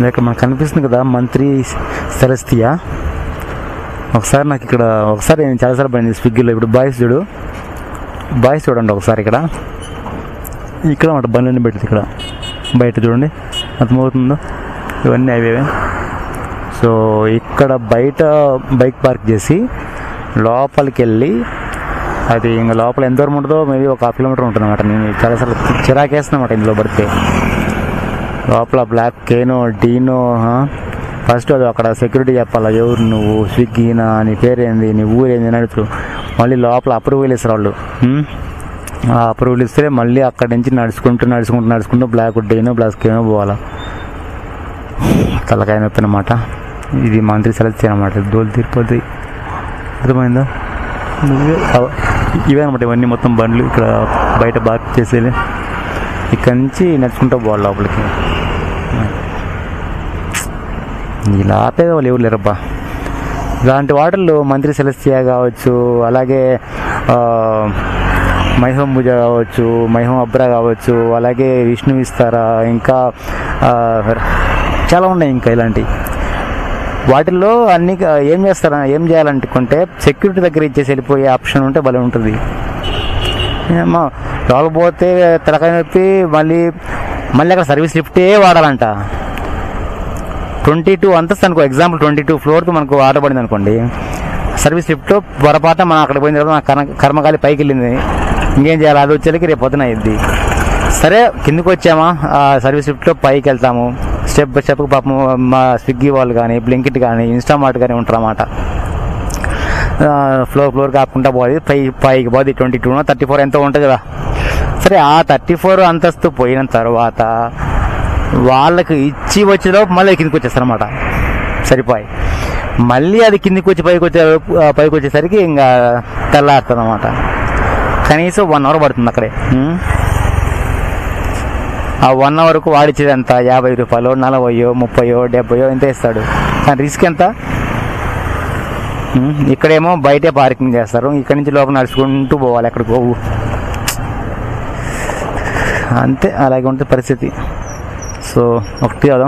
ఇక్కడ మనకు కనిపిస్తుంది కదా మంత్రి సెలెస్టియా. ఒకసారి నాకు ఇక్కడ నేను చాలాసార్లు పడింది స్విగ్గీలో. ఇప్పుడు బాయ్స్ చూడండి ఒకసారి ఇక్కడ మాట బండ్లన్నీ పెట్టింది ఇక్కడ బయట చూడండి అర్థమవుతుందో, ఇవన్నీ అవే. సో ఇక్కడ బయట బైక్ పార్క్ చేసి లోపలికి వెళ్ళి, అది ఇంకా లోపల ఎంత దూరం ఉంటుందో మేబీ ఒక 1/2 కిలోమీటర్ ఉంటుంది అన్నమాట. నేను చాలాసార్లు చిరాకేస్తున్నమాట ఇందులో పడితే. లోపల బ్లాక్ కేనో డీనో, ఫస్ట్ అది అక్కడ సెక్యూరిటీ చెప్పాలా, ఎవరు నువ్వు, స్విగ్గీనా, నీ పేరేంది, నీ ఊరేంది అని అడుగుతారు. మళ్ళీ లోపల అప్రూవల్ ఇస్తారు వాళ్ళు. ఆ అప్రూవల్ ఇస్తే మళ్ళీ అక్కడి నుంచి నడుచుకుంటూ బ్లాక్ డీనో బ్లాక్ కేనో పోవాలా. తలకాయ నొప్పి అన్నమాట. ఇది మంత్రి సెలెక్ట్ అనమాట. దోలు తీరిపోతాయి, అర్థమైందా? ఇవే అనమాట ఇవన్నీ మొత్తం బండ్లు ఇక్కడ బయట పార్క్ చేసేది. ఇక్కడి నుంచి నడుచుకుంటూ పోవాలి లోపలికి. ఇలా ఆపేది వాళ్ళు ఎవరు లేరబ్బా. ఇలాంటి వాటర్లు మంత్రి సెలెస్టియా కావచ్చు, అలాగే మైహోమ్ పూజ కావచ్చు, మైహోమ్ అబ్రా కావచ్చు, అలాగే విష్ణు విస్తారా, ఇంకా చాలా ఉన్నాయి. ఇంకా ఇలాంటి వాటిల్లో అన్ని ఏం చేయాలనుకుంటే సెక్యూరిటీ దగ్గర ఇచ్చేసి వెళ్ళిపోయే ఆప్షన్ ఉంటే భలే ఉంటుంది. రాకపోతే తలకాయ నొప్పి. మళ్ళీ అక్కడ సర్వీస్ లిఫ్టే వాడాలంట. 22 అంతస్తు అనుకో, ఎగ్జాంపుల్ 22 ఫ్లోర్తో మనకు ఆర్డర్ పడింది అనుకోండి. సర్వీస్ లిఫ్ట్లో పొరపాటు మనం అక్కడ పోయిన తర్వాత మన కర్మకాలి పైకి వెళ్ళింది, ఇంకేం చేయాలి? అది వచ్చేసరికి రేపు పొద్దున అయ్యిద్ది. సరే కిందకి వచ్చామా, ఆ సర్వీస్ లిఫ్ట్లో పైకి వెళ్తాము. స్టెప్ బై స్టెప్ పాపం మా స్విగ్గీ వాళ్ళు కానీ, బ్లింకిట్ కానీ, ఇన్స్టామార్ట్ కానీ ఉంటారన్నమాట. ఫ్లోర్ కాకుండా పోయి పైకి పోయి 22 34 ఎంతో ఉంటుంది కదా. సరే ఆ 34 అంతస్తు పోయిన తర్వాత వాళ్ళకి ఇచ్చి వచ్చేలోపు మళ్ళీ కిందికి వచ్చేస్తారు అన్నమాట. సరిపోయి మళ్ళీ అది కిందికి వచ్చి పైకి వచ్చేసరికి ఇంకా తెల్లారుతుంది అన్నమాట. కనీసం 1 అవర్ పడుతుంది అక్కడే. ఆ 1 అవర్కు వాడిచ్చేది ఎంత? 50 రూపాయలు, 40, 30, 70 ఎంత ఇస్తాడు. కానీ రిస్క్ ఎంత? ఇక్కడేమో బయటే పార్కింగ్ చేస్తారు, ఇక్కడి నుంచి లోపల నడుచుకుంటూ పోవాలి, ఎక్కడికి పోవు. అంతే, అలాగే ఉంటుంది పరిస్థితి. సో ఒకటి కదా.